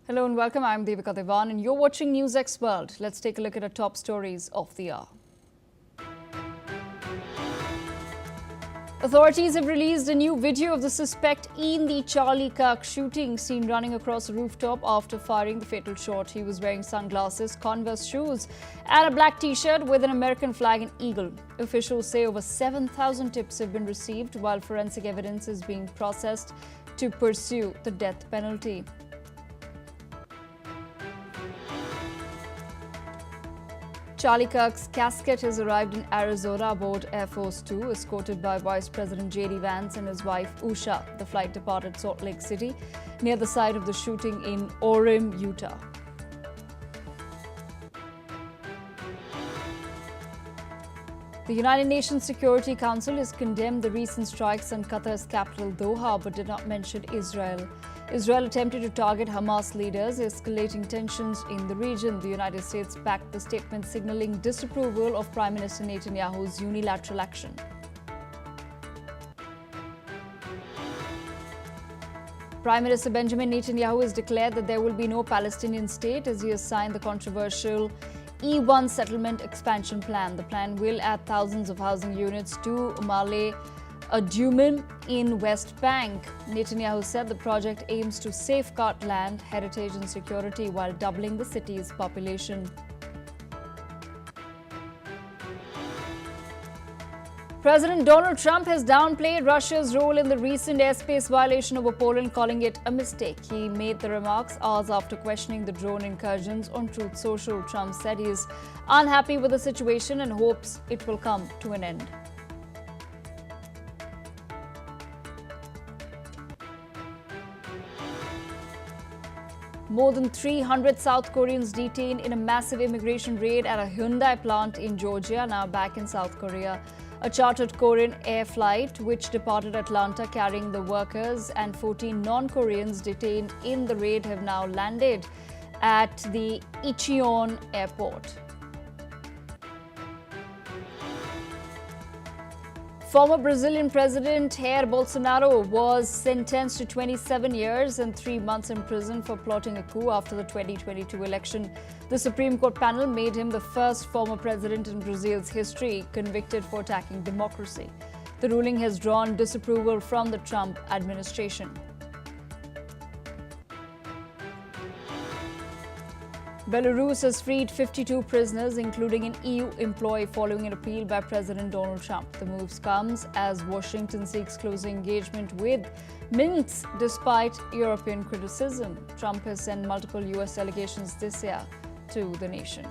Hello and welcome. I'm Devika Devan and you're watching NewsX World. Let's take a look at our top stories of the hour. Authorities have released a new video of the suspect in the Charlie Kirk shooting, seen running across a rooftop after firing the fatal shot. He was wearing sunglasses, Converse shoes and a black t-shirt with an American flag and eagle. Officials say over 7,000 tips have been received while forensic evidence is being processed to pursue the death penalty. Charlie Kirk's casket has arrived in Arizona aboard Air Force Two, escorted by Vice President J.D. Vance and his wife Usha. The flight departed Salt Lake City, near the site of the shooting in Orem, Utah. The United Nations Security Council has condemned the recent strikes on Qatar's capital Doha, but did not mention Israel. Israel attempted to target Hamas leaders, escalating tensions in the region. The United States backed the statement, signaling disapproval of Prime Minister Netanyahu's unilateral action. Prime Minister Benjamin Netanyahu has declared that there will be no Palestinian state as he has signed the controversial E1 settlement expansion plan. The plan will add thousands of housing units to Ma'ale Adumim in West Bank. Netanyahu said the project aims to safeguard land, heritage and security while doubling the city's population. President Donald Trump has downplayed Russia's role in the recent airspace violation over Poland, calling it a mistake. He made the remarks hours after questioning the drone incursions on Truth Social. Trump said he is unhappy with the situation and hopes it will come to an end. More than 300 South Koreans detained in a massive immigration raid at a Hyundai plant in Georgia are now back in South Korea. A chartered Korean air flight which departed Atlanta carrying the workers and 14 non-Koreans detained in the raid have now landed at the Incheon airport. Former Brazilian President Jair Bolsonaro was sentenced to 27 years and 3 months in prison for plotting a coup after the 2022 election. The Supreme Court panel made him the first former president in Brazil's history convicted for attacking democracy. The ruling has drawn disapproval from the Trump administration. Belarus has freed 52 prisoners, including an EU employee, following an appeal by President Donald Trump. The move comes as Washington seeks closer engagement with Minsk despite European criticism. Trump has sent multiple US delegations this year to the nation.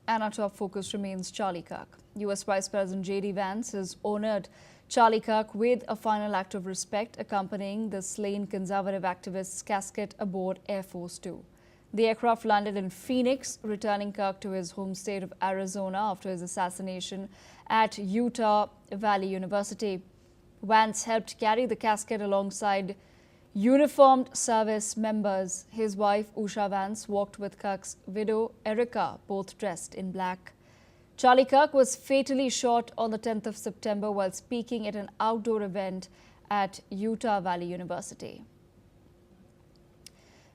And our top focus remains Charlie Kirk. US Vice President J.D. Vance has honored Charlie Kirk with a final act of respect, accompanying the slain conservative activist's casket aboard Air Force Two. The aircraft landed in Phoenix, returning Kirk to his home state of Arizona after his assassination at Utah Valley University. Vance helped carry the casket alongside uniformed service members. His wife, Usha Vance, walked with Kirk's widow, Erica, both dressed in black. Charlie Kirk was fatally shot on the 10th of September while speaking at an outdoor event at Utah Valley University.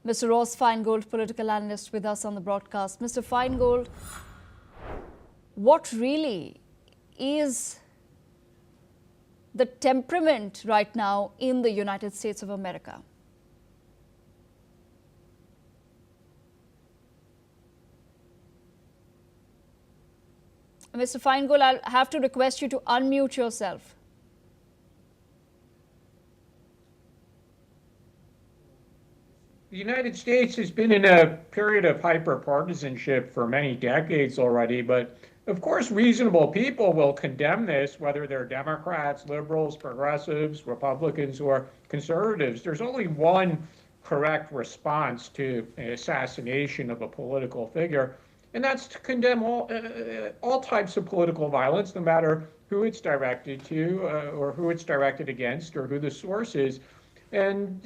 Mr. Ross Feingold, political analyst, with us on the broadcast. Mr. Feingold, what really is the temperament right now in the United States of America? Mr. Feingold, I'll have to request you to unmute yourself. The United States has been in a period of hyper-partisanship for many decades already, but of course reasonable people will condemn this, whether they're Democrats, liberals, progressives, Republicans, or conservatives. There's only one correct response to an assassination of a political figure, and that's to condemn all types of political violence, no matter who it's directed to, or who it's directed against, or who the source is. And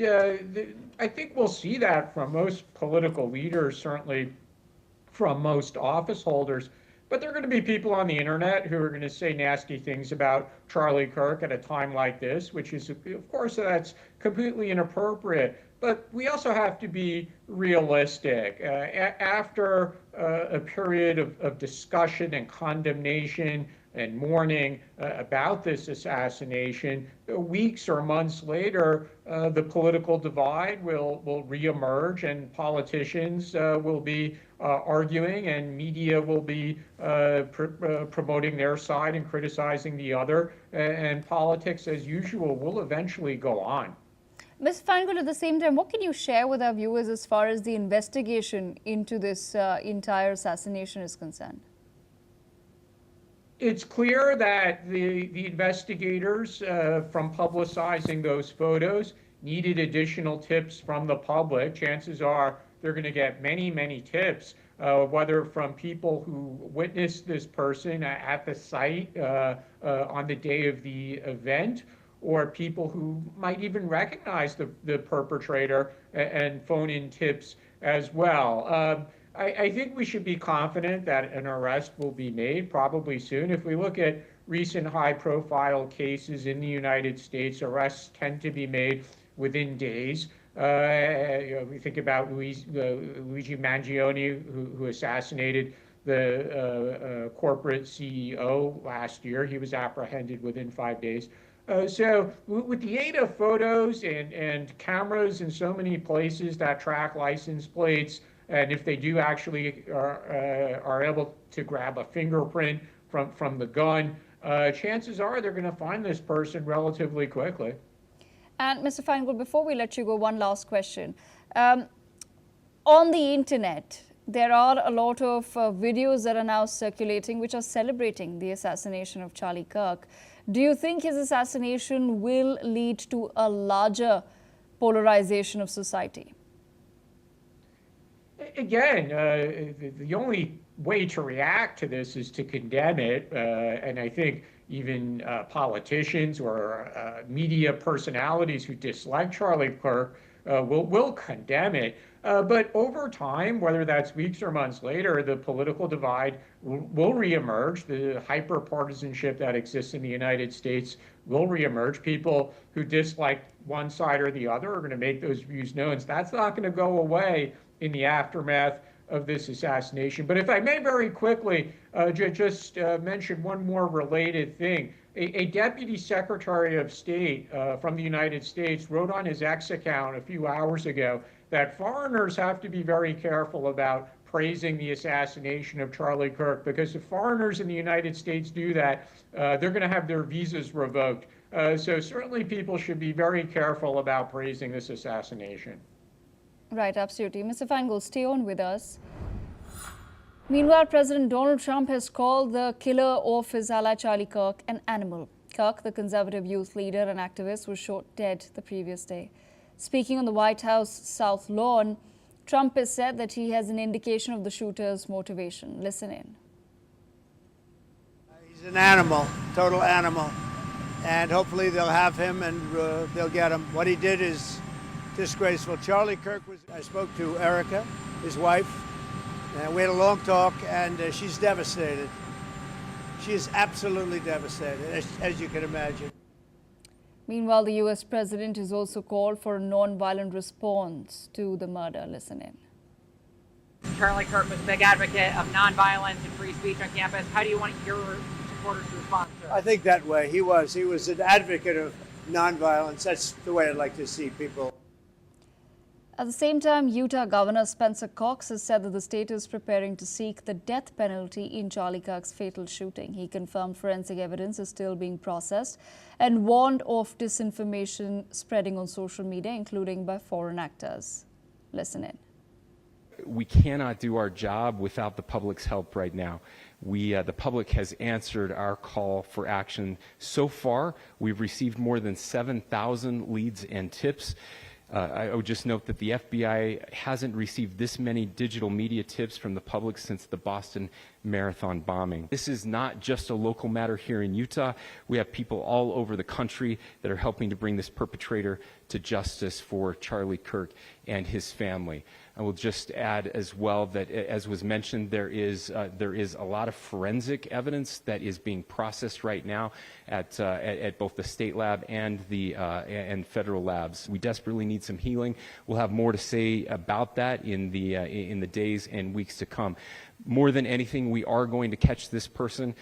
I think we'll see that from most political leaders, certainly from most office holders. But there are going to be people on the internet who are going to say nasty things about Charlie Kirk at a time like this, which is, of course, that's completely inappropriate. But we also have to be realistic. After a period of discussion and condemnation and mourning about this assassination, weeks or months later, the political divide will reemerge, and politicians will be arguing, and media will be promoting their side and criticizing the other, and politics, as usual, will eventually go on. Ms. Feingold, at the same time, what can you share with our viewers as far as the investigation into this entire assassination is concerned? It's clear that the investigators, from publicizing those photos, needed additional tips from the public. Chances are they're going to get many, many tips, whether from people who witnessed this person at the site on the day of the event, or people who might even recognize the perpetrator and phone in tips as well. I think we should be confident that an arrest will be made probably soon. If we look at recent high-profile cases in the United States, arrests tend to be made within days. We think about Luigi Mangione, who assassinated the corporate CEO last year. He was apprehended within 5 days. So with the aid of photos and cameras in so many places that track license plates, and if they do actually are able to grab a fingerprint from the gun, chances are they're going to find this person relatively quickly. And Mr. Feingold, before we let you go, one last question. On the internet, there are a lot of videos that are now circulating which are celebrating the assassination of Charlie Kirk. Do you think his assassination will lead to a larger polarization of society? Again, the only way to react to this is to condemn it. And I think even politicians or media personalities who dislike Charlie Kirk will condemn it. But over time, whether that's weeks or months later, the political divide will reemerge. The hyper-partisanship that exists in the United States will reemerge. People who dislike one side or the other are going to make those views known. So that's not going to go away in the aftermath of this assassination. But if I may very quickly just mention one more related thing. A Deputy Secretary of State from the United States wrote on his X account a few hours ago that foreigners have to be very careful about praising the assassination of Charlie Kirk, because if foreigners in the United States do that, they're going to have their visas revoked. So certainly people should be very careful about praising this assassination. Right, absolutely. Mr. Feingold, stay on with us. Meanwhile, President Donald Trump has called the killer of his ally Charlie Kirk an animal. Kirk, the conservative youth leader and activist, was shot dead the previous day. Speaking on the White House South Lawn, Trump has said that he has an indication of the shooter's motivation. Listen in. He's an animal, total animal. And hopefully they'll have him and they'll get him. What he did is disgraceful. Charlie Kirk I spoke to Erica, his wife, and we had a long talk, and she's devastated. She is absolutely devastated, as you can imagine. Meanwhile, the U.S. president has also called for a non-violent response to the murder. Listen in. Charlie Kirk was a big advocate of nonviolence and free speech on campus. How do you want your supporters to respond to it? I think that way. He was an advocate of nonviolence. That's the way I'd like to see people. At the same time, Utah Governor Spencer Cox has said that the state is preparing to seek the death penalty in Charlie Kirk's fatal shooting. He confirmed forensic evidence is still being processed and warned of disinformation spreading on social media, including by foreign actors. Listen in. We cannot do our job without the public's help right now. The public has answered our call for action. So far, we've received more than 7,000 leads and tips. I would just note that the FBI hasn't received this many digital media tips from the public since the Boston marathon bombing. This is not just a local matter here in Utah. We have people all over the country that are helping to bring this perpetrator to justice for Charlie Kirk and his family. I will just add as well that, as was mentioned, there is a lot of forensic evidence that is being processed right now at both the state lab and the and federal labs. We desperately need some healing. We'll have more to say about that in the days and weeks to come. More than anything, we are going to catch this person.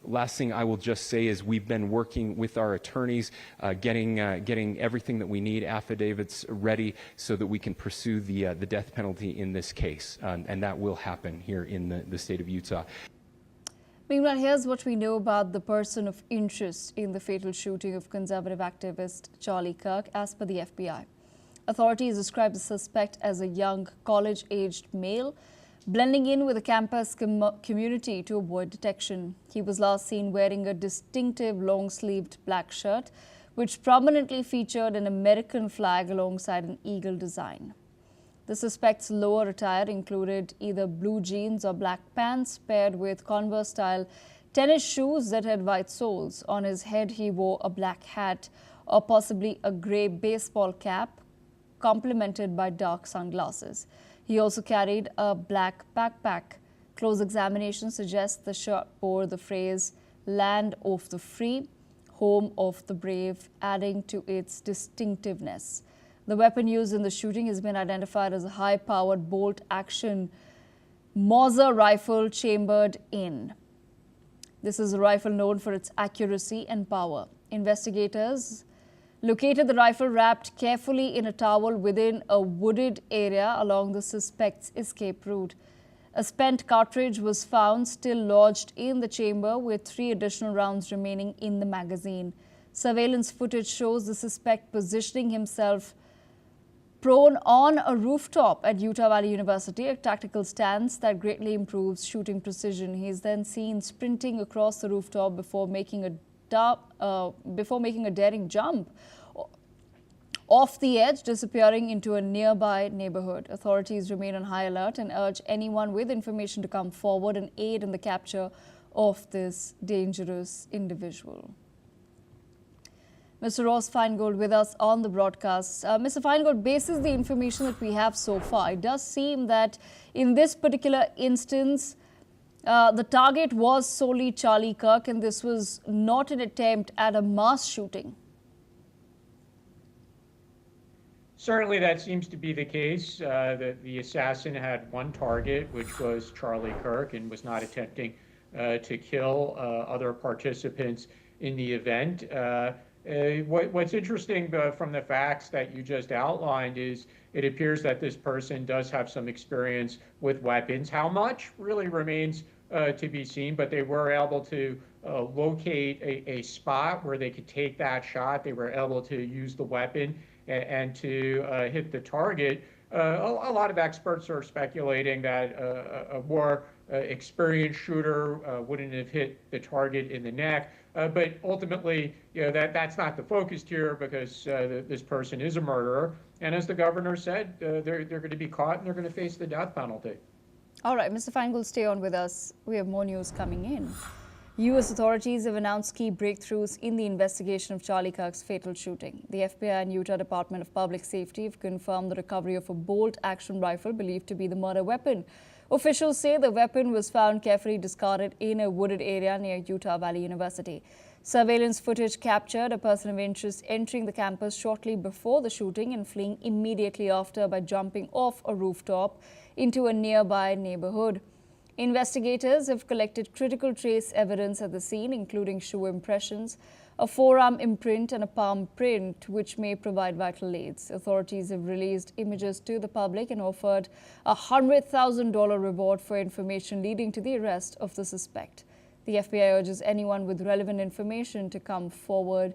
Last thing I will just say is we've been working with our attorneys, getting everything that we need, affidavits ready, so that we can pursue the death penalty in this case, and that will happen here in the state of Utah. Meanwhile, here's what we know about the person of interest in the fatal shooting of conservative activist Charlie Kirk, as per the FBI. Authorities describe the suspect as a young, college-aged male, blending in with the campus community to avoid detection. He was last seen wearing a distinctive long-sleeved black shirt, which prominently featured an American flag alongside an eagle design. The suspect's lower attire included either blue jeans or black pants paired with Converse-style tennis shoes that had white soles. On his head, he wore a black hat or possibly a gray baseball cap, complemented by dark sunglasses. He also carried a black backpack. Close examination suggests the shirt bore the phrase "Land of the Free, Home of the Brave," adding to its distinctiveness. The weapon used in the shooting has been identified as a high-powered bolt-action Mauser rifle chambered in. This is a rifle known for its accuracy and power. Investigators located the rifle wrapped carefully in a towel within a wooded area along the suspect's escape route. A spent cartridge was found still lodged in the chamber, with 3 additional rounds remaining in the magazine. Surveillance footage shows the suspect positioning himself prone on a rooftop at Utah Valley University, a tactical stance that greatly improves shooting precision. He is then seen sprinting across the rooftop before making a daring jump off the edge, disappearing into a nearby neighborhood. Authorities remain on high alert and urge anyone with information to come forward and aid in the capture of this dangerous individual. Mr. Ross Feingold with us on the broadcast. Mr. Feingold, bases the information that we have so far, it does seem that in this particular instance, the target was solely Charlie Kirk, and this was not an attempt at a mass shooting. Certainly that seems to be the case. The assassin had one target, which was Charlie Kirk, and was not attempting to kill other participants in the event. What's interesting from the facts that you just outlined is it appears that this person does have some experience with weapons. How much really remains to be seen, but they were able to locate a spot where they could take that shot. They were able to use the weapon and to hit the target. A lot of experts are speculating that a more experienced shooter wouldn't have hit the target in the neck. But ultimately, that's not the focus here, because this person is a murderer. And as the governor said, they're going to be caught and they're going to face the death penalty. All right, Mr. Feingold, stay on with us. We have more news coming in. U.S. authorities have announced key breakthroughs in the investigation of Charlie Kirk's fatal shooting. The FBI and Utah Department of Public Safety have confirmed the recovery of a bolt-action rifle believed to be the murder weapon. Officials say the weapon was found carefully discarded in a wooded area near Utah Valley University. Surveillance footage captured a person of interest entering the campus shortly before the shooting and fleeing immediately after by jumping off a rooftop into a nearby neighborhood. Investigators have collected critical trace evidence at the scene, including shoe impressions, a forearm imprint and a palm print, which may provide vital aids. Authorities have released images to the public and offered a $100,000 reward for information leading to the arrest of the suspect. The FBI urges anyone with relevant information to come forward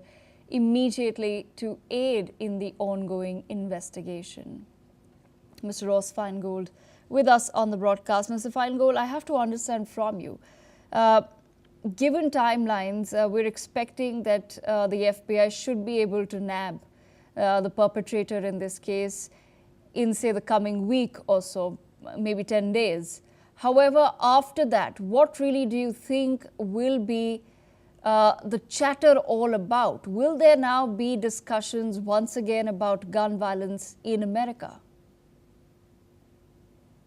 immediately to aid in the ongoing investigation. Mr. Ross Feingold with us on the broadcast. Mr. Feingold, I have to understand from you, given timelines, we're expecting that the FBI should be able to nab the perpetrator in this case in, say, the coming week or so, maybe 10 days. However, after that, what really do you think will be the chatter all about? Will there now be discussions once again about gun violence in America?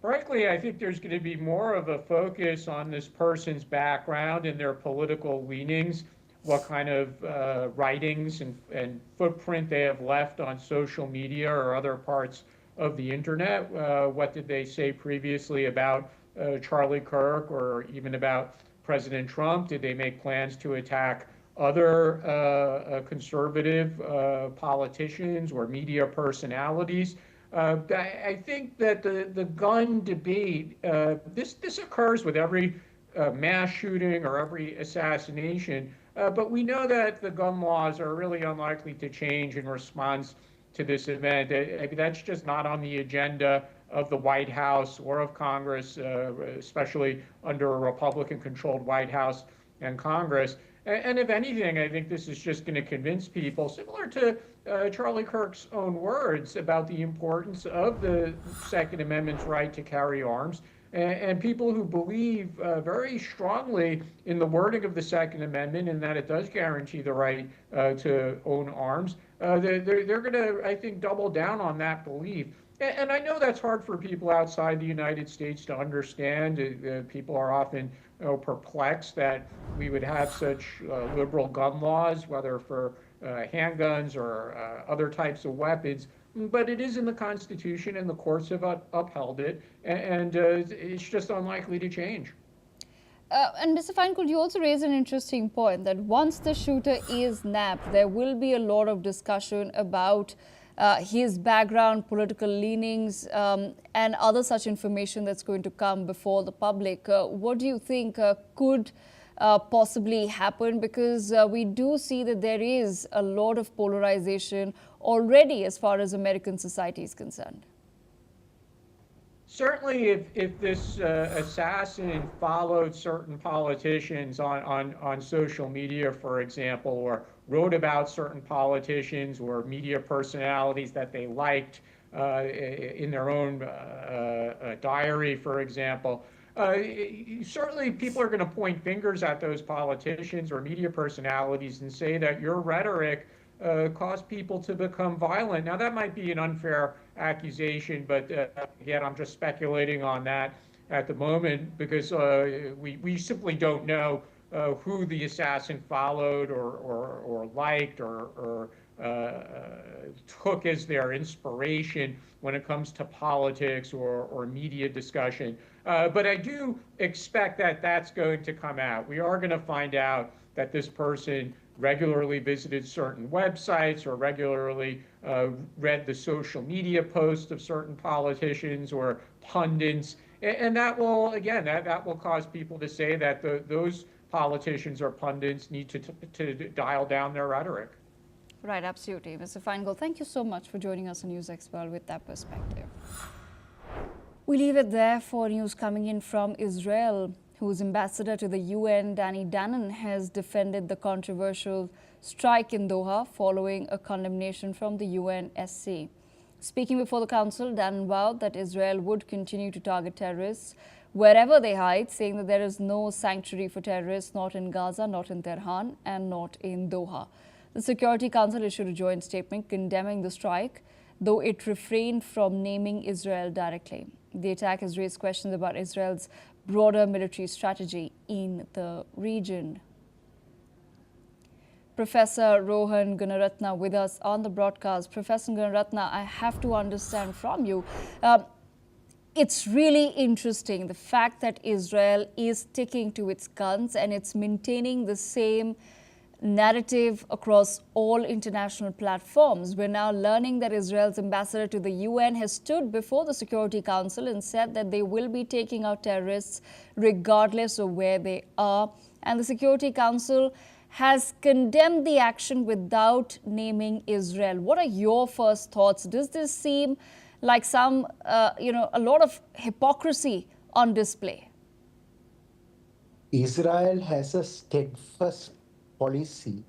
Frankly, I think there's going to be more of a focus on this person's background and their political leanings, what kind of writings and footprint they have left on social media or other parts of the internet. What did they say previously about Charlie Kirk or even about President Trump? Did they make plans to attack other conservative politicians or media personalities? I think that the gun debate, this occurs with every mass shooting or every assassination, but we know that the gun laws are really unlikely to change in response to this event. That's just not on the agenda of the White House or of Congress, especially under a Republican-controlled White House and Congress. And if anything, I think this is just going to convince people, similar to Charlie Kirk's own words about the importance of the Second Amendment's right to carry arms, and people who believe very strongly in the wording of the Second Amendment and that it does guarantee the right to own arms, they're going to, I think, double down on that belief. And I know that's hard for people outside the United States to understand. People are often perplexed that we would have such liberal gun laws, whether for handguns or other types of weapons. But it is in the Constitution, and the courts have upheld it, and it's just unlikely to change. And Mr. Feingold, you also raise an interesting point that once the shooter is nabbed, there will be a lot of discussion about his background, political leanings, and other such information that's going to come before the public. What do you think could possibly happen? Because we do see that there is a lot of polarization already as far as American society is concerned. Certainly, if this assassin followed certain politicians on social media, for example, or wrote about certain politicians or media personalities that they liked in their own diary, for example, certainly people are going to point fingers at those politicians or media personalities and say that your rhetoric caused people to become violent. Now, that might be an unfair accusation, but again, I'm just speculating on that at the moment because we simply don't know who the assassin followed or liked or took as their inspiration when it comes to politics or media discussion. But I do expect that that's going to come out. We are going to find out that this person regularly visited certain websites or regularly read the social media posts of certain politicians or pundits. And that will, again, that will cause people to say that those politicians or pundits need to dial down their rhetoric. Right, absolutely. Mr. Feingold, thank you so much for joining us on NewsX World with that perspective. We leave it there for news coming in from Israel, whose ambassador to the UN, Danny Danon, has defended the controversial strike in Doha following a condemnation from the UNSC. Speaking before the council, Danon vowed that Israel would continue to target terrorists wherever they hide, saying that there is no sanctuary for terrorists, not in Gaza, not in Tehran, and not in Doha. The Security Council issued a joint statement condemning the strike, though it refrained from naming Israel directly. The attack has raised questions about Israel's broader military strategy in the region. Professor Rohan Gunaratna with us on the broadcast. Professor Gunaratna, I have to understand from you, it's really interesting the fact that Israel is sticking to its guns and it's maintaining the same narrative across all international platforms. We're now learning that Israel's ambassador to the UN has stood before the Security Council and said that they will be taking out terrorists regardless of where they are. And the Security Council has condemned the action without naming Israel. What are your first thoughts? Does this seem like a lot of hypocrisy on display? Israel has a steadfast policy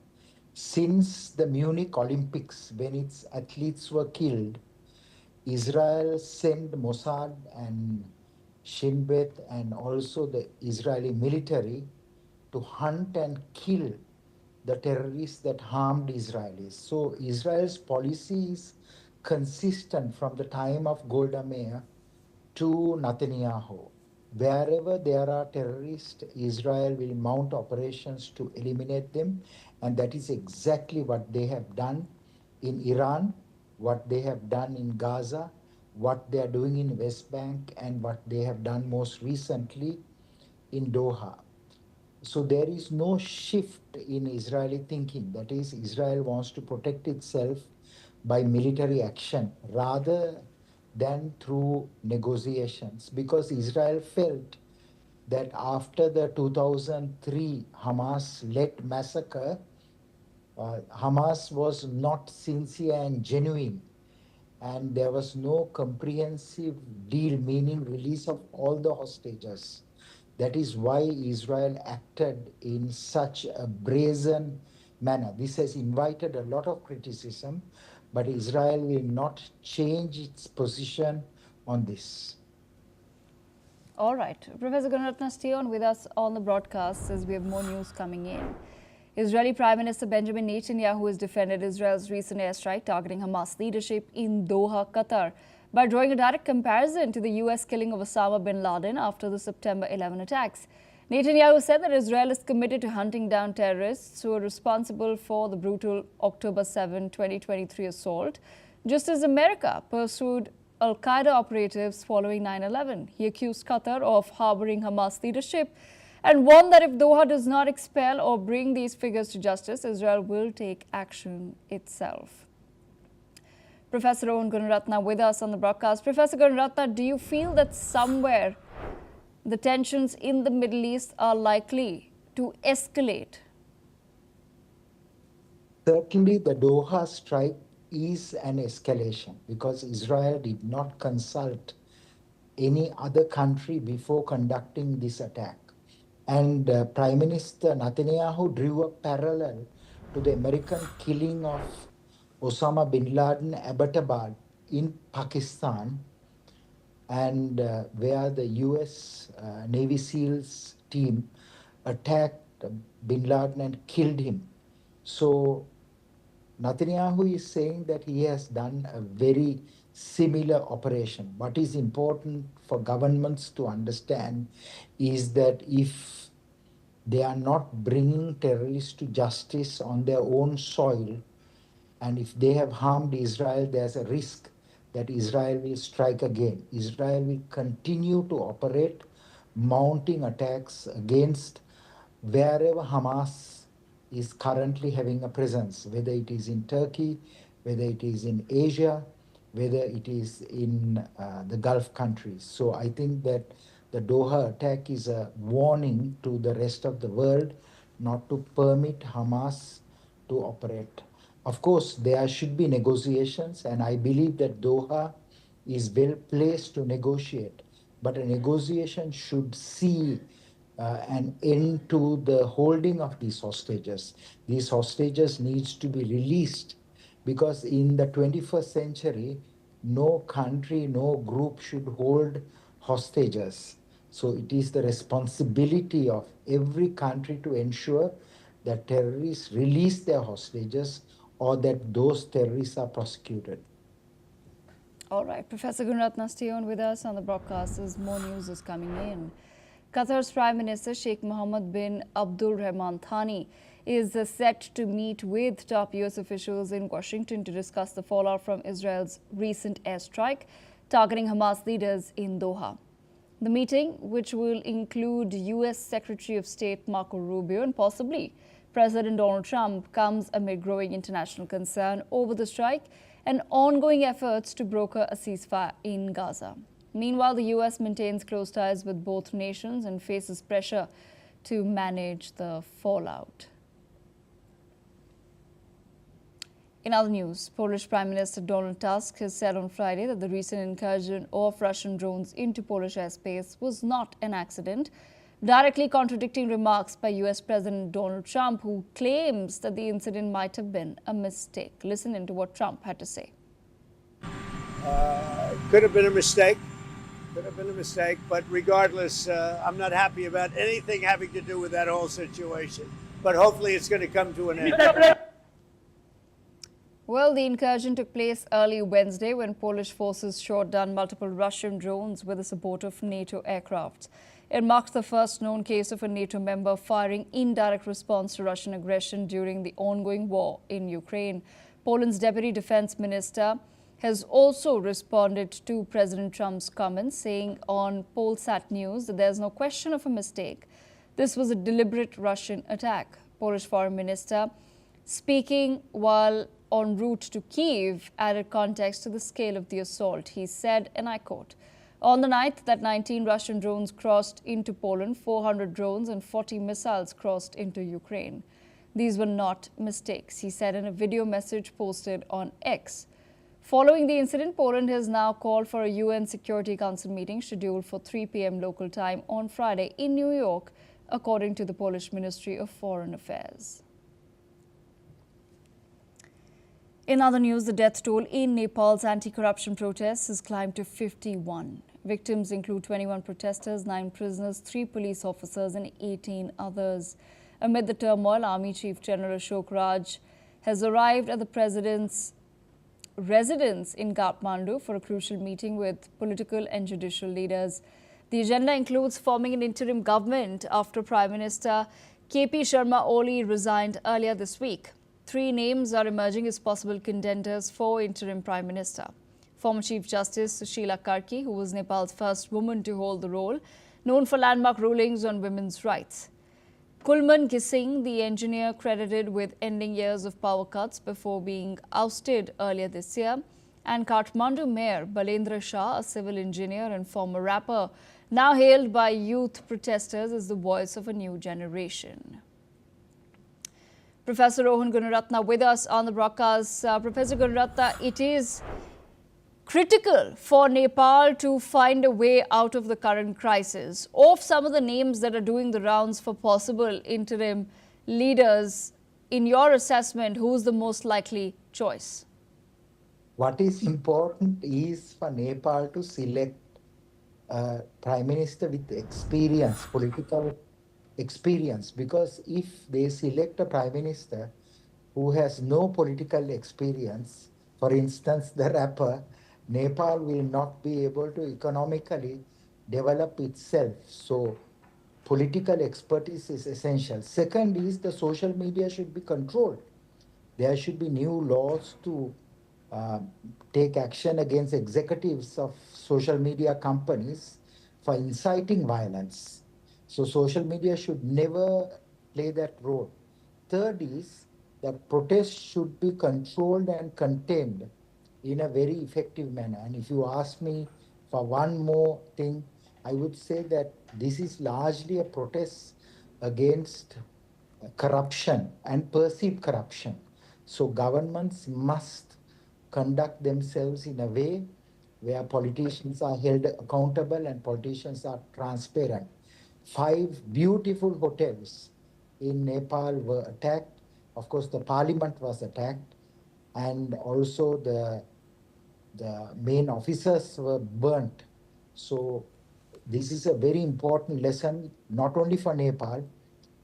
since the Munich Olympics, when its athletes were killed. Israel sent Mossad and Shin Bet and also the Israeli military to hunt and kill the terrorists that harmed Israelis. So Israel's policy is consistent from the time of Golda Meir to Netanyahu. Wherever there are terrorists, Israel will mount operations to eliminate them, and that is exactly what they have done in Iran, what they have done in Gaza, what they are doing in West Bank, and what they have done most recently in Doha. So there is no shift in Israeli thinking. That is, Israel wants to protect itself by military action rather than through negotiations, because Israel felt that after the 2003 Hamas-led massacre, Hamas was not sincere and genuine, and there was no comprehensive deal, meaning release of all the hostages. That is why Israel acted in such a brazen manner. This has invited a lot of criticism, but Israel will not change its position on this. All right. Professor Gunaratna, stay on with us on the broadcast as we have more news coming in. Israeli Prime Minister Benjamin Netanyahu has defended Israel's recent airstrike targeting Hamas leadership in Doha, Qatar, by drawing a direct comparison to the US killing of Osama bin Laden after the September 11 attacks. Netanyahu said that Israel is committed to hunting down terrorists who are responsible for the brutal October 7, 2023 assault, just as America pursued al-Qaeda operatives following 9/11. He accused Qatar of harboring Hamas leadership and warned that if Doha does not expel or bring these figures to justice, Israel will take action itself. Professor Owen Gunaratna with us on the broadcast. Professor Gunaratna, do you feel that somewhere the tensions in the Middle East are likely to escalate? Certainly, the Doha strike is an escalation because Israel did not consult any other country before conducting this attack. And Prime Minister Netanyahu drew a parallel to the American killing of Osama bin Laden Abbottabad in Pakistan, and where the US Navy SEALs team attacked bin Laden and killed him. So Netanyahu is saying that he has done a very similar operation. What is important for governments to understand is that if they are not bringing terrorists to justice on their own soil, and if they have harmed Israel, there's a risk that Israel will strike again. Israel will continue to operate, mounting attacks against wherever Hamas is currently having a presence, whether it is in Turkey, whether it is in Asia, whether it is in the Gulf countries. So I think that the Doha attack is a warning to the rest of the world not to permit Hamas to operate. Of course, there should be negotiations, and I believe that Doha is well placed to negotiate. But a negotiation should see an end to the holding of these hostages. These hostages needs to be released, because in the 21st century, no country, no group should hold hostages. So it is the responsibility of every country to ensure that terrorists release their hostages or that those terrorists are prosecuted. All right. Professor Gunaratna, stay on with us on the broadcast as more news is coming in. Qatar's Prime Minister Sheikh Mohammed bin Abdul Rahman Thani is set to meet with top US officials in Washington to discuss the fallout from Israel's recent airstrike targeting Hamas leaders in Doha. The meeting, which will include US Secretary of State Marco Rubio and possibly President Donald Trump, comes amid growing international concern over the strike and ongoing efforts to broker a ceasefire in Gaza. Meanwhile, the US maintains close ties with both nations and faces pressure to manage the fallout. In other news, Polish Prime Minister Donald Tusk has said on Friday that the recent incursion of Russian drones into Polish airspace was not an accident, directly contradicting remarks by US President Donald Trump, who claims that the incident might have been a mistake. Listen into what Trump had to say. Could have been a mistake. Could have been a mistake, but regardless, I'm not happy about anything having to do with that whole situation. But hopefully it's going to come to an end. Well, the incursion took place early Wednesday when Polish forces shot down multiple Russian drones with the support of NATO aircraft. It marks the first known case of a NATO member firing in direct response to Russian aggression during the ongoing war in Ukraine. Poland's Deputy Defense Minister has also responded to President Trump's comments, saying on Polsat News that there's no question of a mistake. This was a deliberate Russian attack. Polish Foreign Minister, speaking while en route to Kyiv, added context to the scale of the assault. He said, and I quote, "On the night that 19 Russian drones crossed into Poland, 400 drones and 40 missiles crossed into Ukraine. These were not mistakes," he said in a video message posted on X. Following the incident, Poland has now called for a UN Security Council meeting scheduled for 3 p.m. local time on Friday in New York, according to the Polish Ministry of Foreign Affairs. In other news, the death toll in Nepal's anti-corruption protests has climbed to 51. Victims include 21 protesters, 9 prisoners, 3 police officers and 18 others. Amid the turmoil, Army Chief General Ashok Raj has arrived at the president's residence in Kathmandu for a crucial meeting with political and judicial leaders. The agenda includes forming an interim government after Prime Minister KP Sharma Oli resigned earlier this week. 3 names are emerging as possible contenders for interim Prime Minister. Former Chief Justice Sheila Karki, who was Nepal's first woman to hold the role, known for landmark rulings on women's rights. Kulman Gising, the engineer credited with ending years of power cuts before being ousted earlier this year, and Kathmandu Mayor Balendra Shah, a civil engineer and former rapper, now hailed by youth protesters as the voice of a new generation. Professor Rohan Gunaratna with us on the broadcast. Professor Gunaratna, it is critical for Nepal to find a way out of the current crisis. Of some of the names that are doing the rounds for possible interim leaders, in your assessment, who's the most likely choice? What is important is for Nepal to select a prime minister with experience, political experience, because if they select a prime minister who has no political experience, for instance, the rapper, Nepal will not be able to economically develop itself. So political expertise is essential. Second is the social media should be controlled. There should be new laws to take action against executives of social media companies for inciting violence. So social media should never play that role. Third is that protests should be controlled and contained in a very effective manner. And if you ask me for one more thing, I would say that this is largely a protest against corruption and perceived corruption. So governments must conduct themselves in a way where politicians are held accountable and politicians are transparent. 5 beautiful hotels in Nepal were attacked. Of course, the parliament was attacked, and also the main officers were burnt. So this is a very important lesson, not only for Nepal,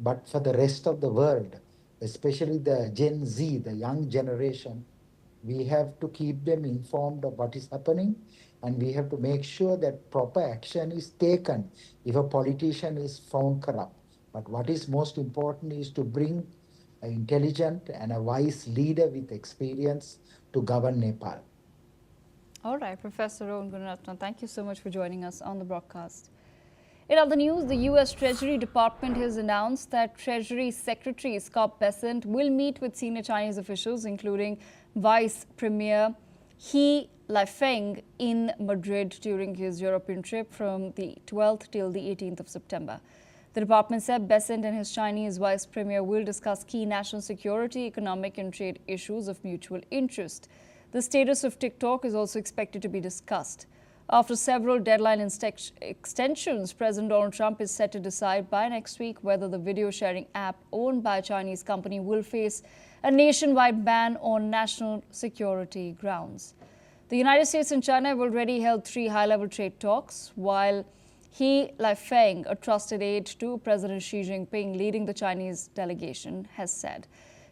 but for the rest of the world, especially the Gen Z, the young generation. We have to keep them informed of what is happening, and we have to make sure that proper action is taken if a politician is found corrupt. But what is most important is to bring an intelligent and a wise leader with experience to govern Nepal. All right, Professor Rohan Gunaratna, thank you so much for joining us on the broadcast. In other news, the U.S. Treasury Department has announced that Treasury Secretary Scott Bessent will meet with senior Chinese officials, including Vice Premier He Lifeng, in Madrid during his European trip from the 12th till the 18th of September. The department said Bessent and his Chinese Vice Premier will discuss key national security, economic and trade issues of mutual interest. The status of TikTok is also expected to be discussed. After several deadline extensions, President Donald Trump is set to decide by next week whether the video sharing app owned by a Chinese company will face a nationwide ban on national security grounds. The United States and China have already held 3 high-level trade talks, while He Lifeng, a trusted aide to President Xi Jinping leading the Chinese delegation, has said.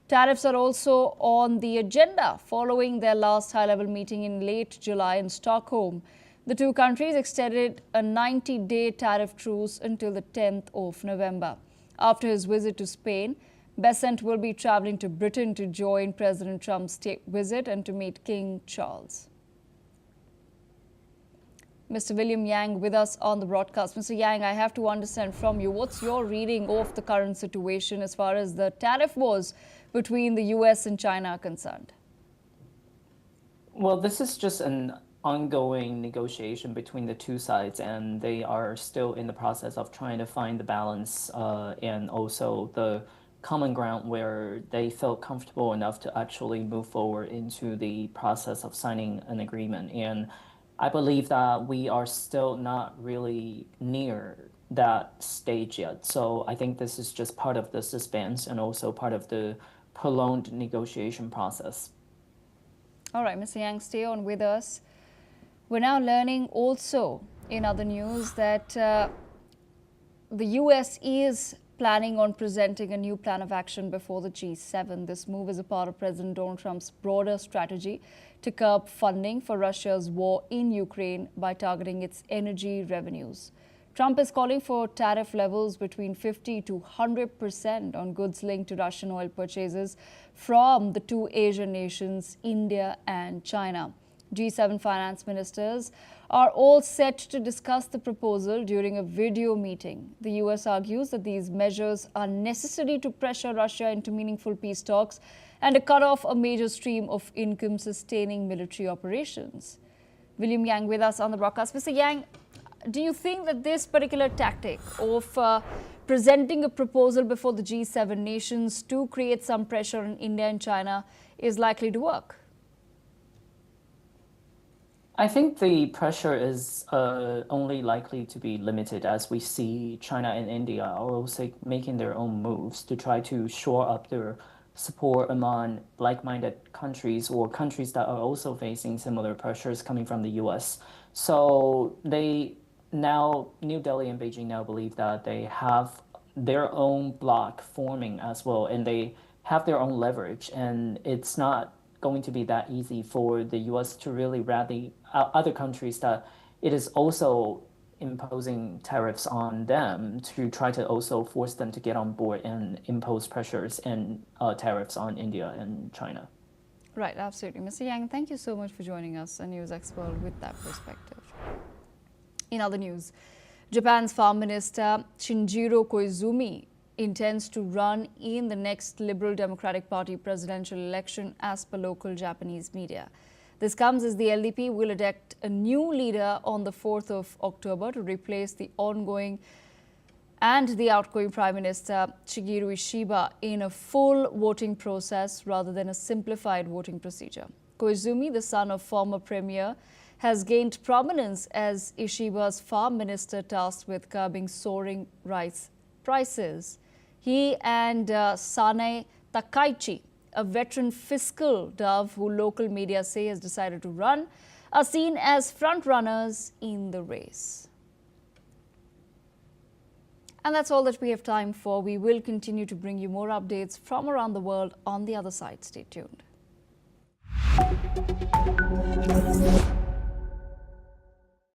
Tariffs are also on the agenda following their last high-level meeting in late July in Stockholm. The two countries extended a 90-day tariff truce until the 10th of November. After his visit to Spain, Besant will be traveling to Britain to join President Trump's state visit and to meet King Charles. Mr. William Yang with us on the broadcast. Mr. Yang, I have to understand from you, what's your reading of the current situation as far as the tariff wars between the US and China are concerned? Well, this is just an ongoing negotiation between the two sides, and they are still in the process of trying to find the balance and also the common ground where they felt comfortable enough to actually move forward into the process of signing an agreement. And I believe that we are still not really near that stage yet. So I think this is just part of the suspense and also part of the prolonged negotiation process. All right, Mr. Yang, stay on with us. We're now learning also in other news that the US is planning on presenting a new plan of action before the G7. This move is a part of President Donald Trump's broader strategy to curb funding for Russia's war in Ukraine by targeting its energy revenues. Trump is calling for tariff levels between 50 to 100% on goods linked to Russian oil purchases from the two Asian nations, India and China. G7 finance ministers are all set to discuss the proposal during a video meeting. The US argues that these measures are necessary to pressure Russia into meaningful peace talks and to cut off a major stream of income sustaining military operations. William Yang with us on the broadcast. Mr. Yang, do you think that this particular tactic of presenting a proposal before the G7 nations to create some pressure on India and China is likely to work? I think the pressure is only likely to be limited as we see China and India are also making their own moves to try to shore up their support among like-minded countries or countries that are also facing similar pressures coming from the US. So New Delhi and Beijing now believe that they have their own bloc forming as well, and they have their own leverage, and it's not going to be that easy for the US to really rally other countries that it is also imposing tariffs on them to try to also force them to get on board and impose pressures and tariffs on India and China. Right, absolutely. Mr. Yang, thank you so much for joining us on NewsX World with that perspective. In other news, Japan's Prime Minister Shinjiro Koizumi intends to run in the next Liberal Democratic Party presidential election as per local Japanese media. This comes as the LDP will elect a new leader on the 4th of October to replace the ongoing and the outgoing Prime Minister Shigeru Ishiba in a full voting process rather than a simplified voting procedure. Koizumi, the son of former Premier, has gained prominence as Ishiba's farm minister tasked with curbing soaring rice prices. He and Sane Takaichi, a veteran fiscal dove who local media say has decided to run, are seen as front-runners in the race. And that's all that we have time for. We will continue to bring you more updates from around the world on the other side. Stay tuned.